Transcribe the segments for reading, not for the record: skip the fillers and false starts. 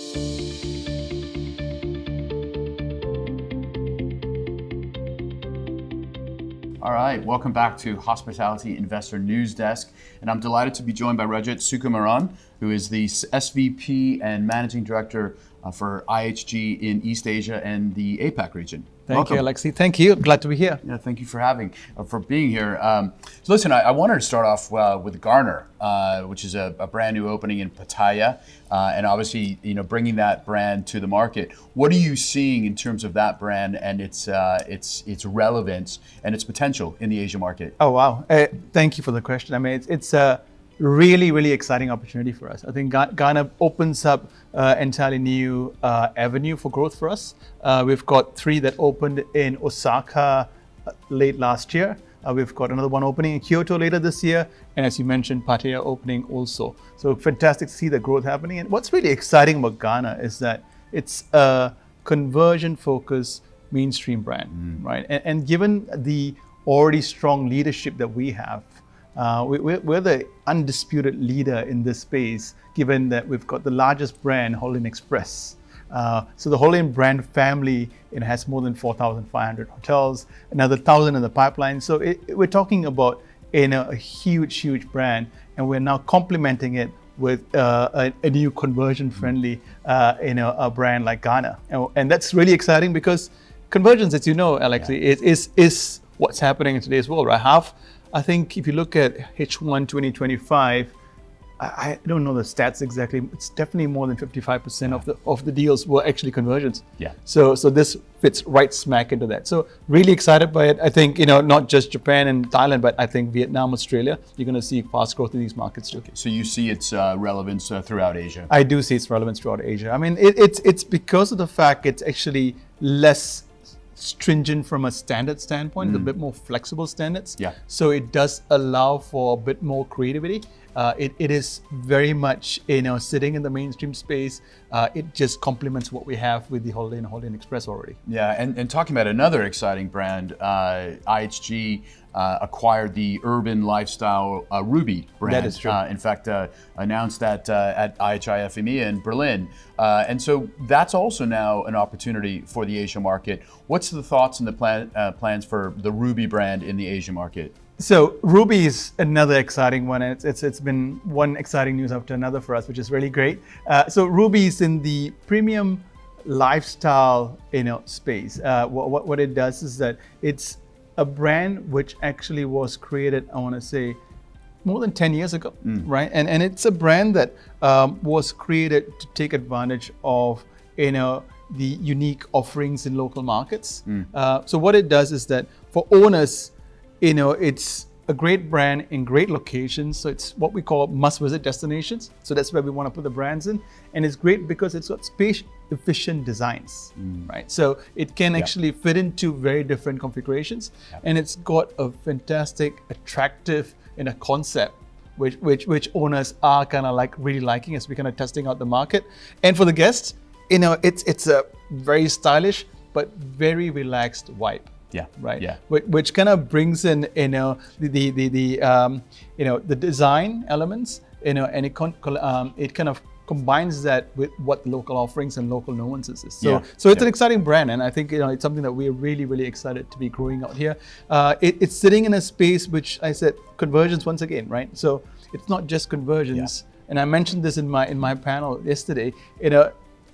All right, welcome back to Hospitality Investor News Desk, and I'm delighted to be joined by Rajat Sukumaran, who is the SVP and Managing Director for IHG in East Asia and the APAC region. Thank you, Alexi. Thank you. Glad to be here. Yeah, thank you for being here. So listen, I wanted to start off with Garner, which is a brand new opening in Pattaya, and obviously, bringing that brand to the market. What are you seeing in terms of that brand and its relevance and its potential in the Asia market? Oh wow! Thank you for the question. I mean, it's a really, really exciting opportunity for us. I think Garner opens up entirely new avenue for growth for us. We've got 3 that opened in Osaka late last year. We've got another one opening in Kyoto later this year. And as you mentioned, Pattaya opening also. So fantastic to see the growth happening. And what's really exciting about Garner is that it's a conversion-focused mainstream brand, right? And given the already strong leadership that we have, we're the undisputed leader in this space, given that we've got the largest brand, Holiday Inn Express. So the Holiday Inn brand family, it has more than 4,500 hotels, another 1,000 in the pipeline. So we're talking about a huge brand, and we're now complementing it with a new conversion-friendly a brand like Garner. And that's really exciting because conversions, as you know, Alexi, is what's happening in today's world, right? I think if you look at H1 2025, I don't know the stats exactly. It's definitely more than 55% of the deals were actually conversions. Yeah. So this fits right smack into that. So really excited by it. I think not just Japan and Thailand, but I think Vietnam, Australia, you're going to see fast growth in these markets too. Okay. So you see its relevance throughout Asia. I do see its relevance throughout Asia. I mean, it's because of the fact it's actually less stringent from a standard standpoint, a bit more flexible standards. Yeah. So it does allow for a bit more creativity. It is very much sitting in the mainstream space. It just complements what we have with the Holiday Inn and Holiday Inn Express already. Yeah, and talking about another exciting brand, IHG acquired the urban lifestyle Ruby brand. That is true. In fact, announced that at IHI FME in Berlin. And so that's also now an opportunity for the Asia market. What's the thoughts and the plans for the Ruby brand in the Asia market? So Ruby is another exciting one. It's been one exciting news after another for us, which is really great. So Ruby is in the premium lifestyle space. What it does is that it's a brand which actually was created, I want to say, more than 10 years ago, right? And it's a brand that was created to take advantage of the unique offerings in local markets. So what it does is that for owners, it's a great brand in great locations. So it's what we call must-visit destinations. So that's where we want to put the brands in. And it's great because it's got space-efficient designs, right? So it can actually fit into very different configurations. And it's got a fantastic, attractive concept, which owners are kind of really liking as we're kind of testing out the market. And for the guests, it's a very stylish but very relaxed vibe. Yeah. Right. Yeah. Which kind of brings in the design elements, and it kind of combines that with what the local offerings and local nuances is. So it's an exciting brand, and I think it's something that we're really, really excited to be growing out here. It's sitting in a space which I said conversions once again, right? So it's not just conversions, and I mentioned this in my panel yesterday. The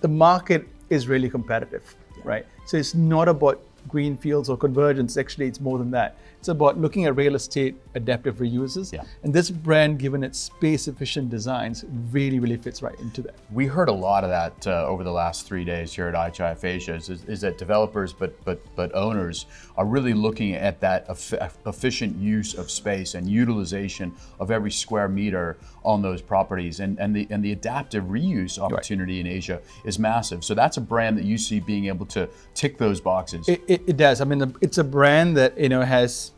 market is really competitive, right? So it's not about greenfields or convergence. Actually, it's more than that. It's about looking at real estate adaptive reuses. Yeah. And this brand, given its space-efficient designs, really, really fits right into that. We heard a lot of that over the last 3 days here at IHIF Asia, is that developers but owners are really looking at that efficient use of space and utilization of every square meter on those properties. And the adaptive reuse opportunity in Asia is massive. So that's a brand that you see being able to tick those boxes. It does. I mean, it's a brand that has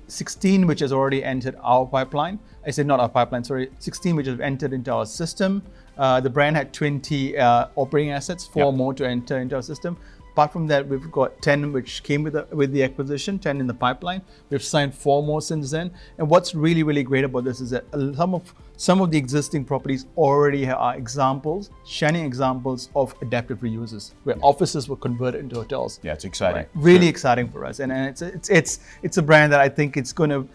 16 which has already entered our pipeline. I said not our pipeline, sorry, 16 which have entered into our system. The brand had 20 operating assets, 4 more to enter into our system. Apart from that, we've got 10 which came with the acquisition, 10 in the pipeline. We've signed 4 more since then. And what's really, really great about this is that some of the existing properties already are examples, shining examples of adaptive reuses, where offices were converted into hotels. Yeah, it's exciting. Right? Really exciting for us. And it's a brand that I think it's going to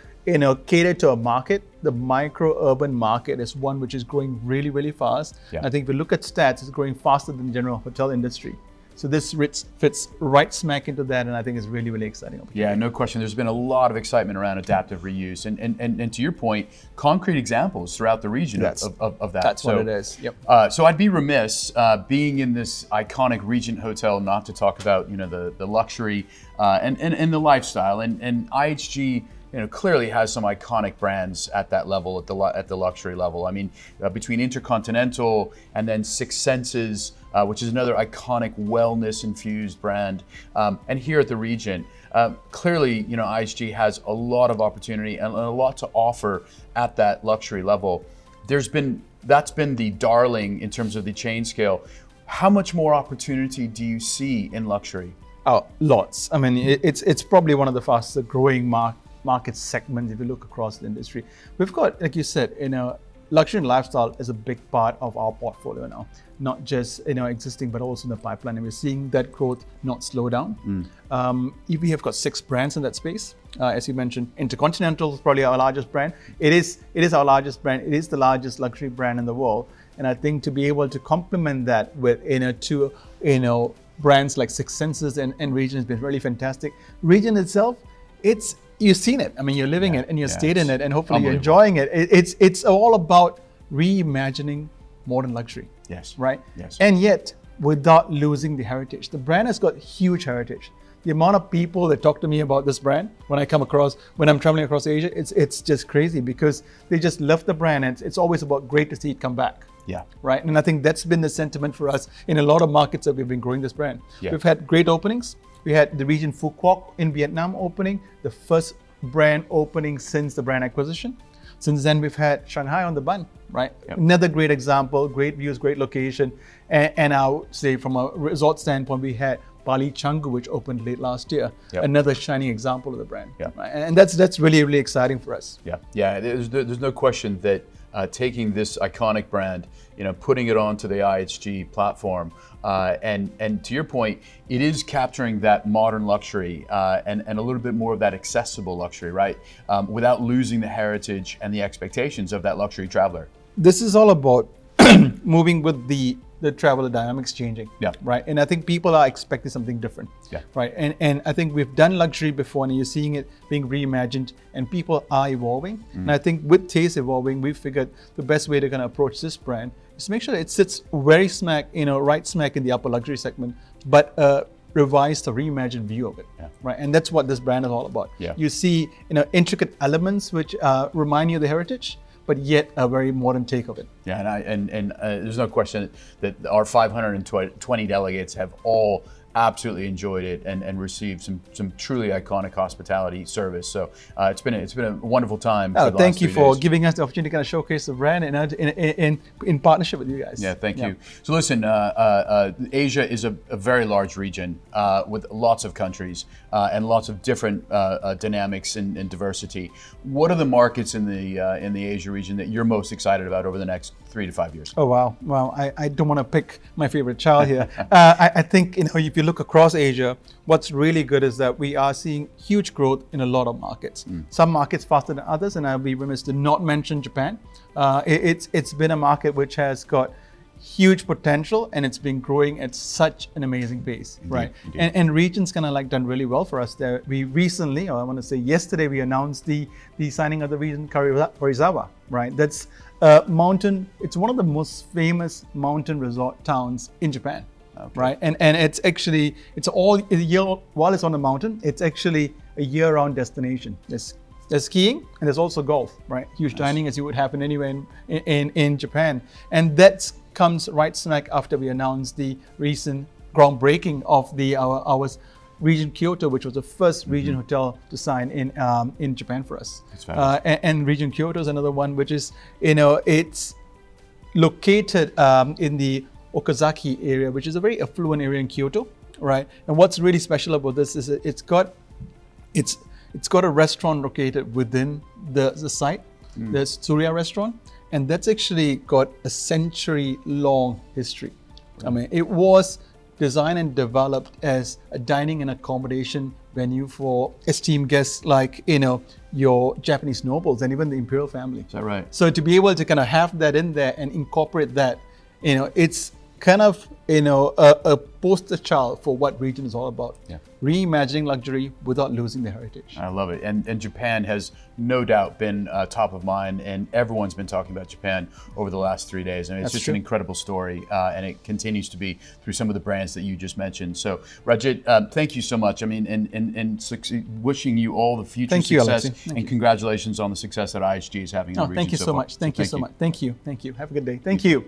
cater to a market. The micro-urban market is one which is growing really, really fast. Yeah. I think if you look at stats, it's growing faster than the general hotel industry. So this fits right smack into that, and I think it's really, really exciting. Yeah, no question. There's been a lot of excitement around adaptive reuse, and to your point, concrete examples throughout the region of that. That's what it is. Yep. So I'd be remiss, being in this iconic Regent hotel, not to talk about the luxury and the lifestyle, and IHG. Clearly has some iconic brands at that level, at the luxury level. I mean, between Intercontinental and then Six Senses, which is another iconic wellness-infused brand, and here at the Regent, clearly, IHG has a lot of opportunity and a lot to offer at that luxury level. That's been the darling in terms of the chain scale. How much more opportunity do you see in luxury? Oh, lots. I mean, it's probably one of the fastest growing market segments if you look across the industry. We've got, like you said, luxury and lifestyle is a big part of our portfolio now, not just existing but also in the pipeline, and we're seeing that growth not slow down. We have got 6 brands in that space. As you mentioned, Intercontinental is probably our largest brand. It is our largest brand. It is the largest luxury brand in the world, and I think to be able to complement that with two brands like Six Senses and Regent has been really fantastic. Regent itself, you've seen it. I mean, you're living it and you've stayed in it, and hopefully you're enjoying it. It's all about reimagining modern luxury. Yes. Right? Yes. And yet, without losing the heritage. The brand has got huge heritage. The amount of people that talk to me about this brand when I'm traveling across Asia, it's just crazy because they just love the brand, and it's always about great to see it come back. Yeah. Right. And I think that's been the sentiment for us in a lot of markets that we've been growing this brand. Yeah. We've had great openings. We had the Regent Phu Quoc in Vietnam opening, the first brand opening since the brand acquisition. Since then, we've had Shanghai on the Bund, right? Yep. Another great example, great views, great location. And I would say from a resort standpoint, we had Bali Canggu, which opened late last year. Yep. Another shining example of the brand. Yep. Right? And that's really, really exciting for us. Yeah. There's no question that taking this iconic brand, putting it onto the IHG platform, and to your point, it is capturing that modern luxury and a little bit more of that accessible luxury, right? Without losing the heritage and the expectations of that luxury traveler. This is all about moving with the traveler dynamics changing. Yeah. Right. And I think people are expecting something different. Yeah. Right. And I think we've done luxury before, and you're seeing it being reimagined, and people are evolving. And I think with taste evolving, we figured the best way to kind of approach this brand is to make sure that it sits very right smack in the upper luxury segment, but revised or reimagined view of it. Yeah. Right. And that's what this brand is all about. Yeah. You see, intricate elements which remind you of the heritage, but yet a very modern take of it. Yeah, and there's no question that our 520 delegates have all absolutely enjoyed it and received some truly iconic hospitality service. So it's been a wonderful time. For the thank last you 3 for days. giving us the opportunity to kind of showcase the brand in partnership with you guys. Yeah, thank you. So listen, Asia is a very large region with lots of countries and lots of different dynamics and diversity. What are the markets in the Asia region that you're most excited about over the next 3 to 5 years? Oh wow! Well, I don't want to pick my favorite child here. I think if you look across Asia, what's really good is that we are seeing huge growth in a lot of markets. Some markets faster than others, and I'll be remiss to not mention Japan. It's been a market which has got huge potential, and it's been growing at such an amazing pace, right? Indeed. And region's kind of done really well for us there. We recently, or I want to say yesterday, we announced the signing of the Regent Karizawa, right? That's mountain. It's one of the most famous mountain resort towns in Japan. Okay. Right, and it's all year while it's on the mountain. It's actually a year-round destination. There's skiing and there's also golf. Right, huge dining as you would happen anywhere in Japan, and that comes right smack after we announced the recent groundbreaking of our Regent Kyoto, which was the first Regent hotel to sign in Japan for us. That's fabulous. And Regent Kyoto is another one which is it's located in the Okazaki area, which is a very affluent area in Kyoto. right? And what's really special about this is it's got a restaurant located within the site. There's Surya restaurant, and that's actually got a century-long history. I mean, it was designed and developed as a dining and accommodation venue for esteemed guests like, your Japanese nobles and even the imperial family. Is that right? So to be able to kind of have that in there and incorporate that, it's kind of, a poster child for what region is all about. Yeah. Reimagining luxury without losing the heritage. I love it. And Japan has no doubt been top of mind, and everyone's been talking about Japan over the last 3 days. I mean, it's That's just true. an incredible story, and it continues to be through some of the brands that you just mentioned. So, Rajit, thank you so much. I mean, and wishing you all the future Thank you, success, Alexi. Thank and you. congratulations on the success that IHG is having in the region Thank you so far. much. Thank you so much. Thank you. Have a good day. Thank you.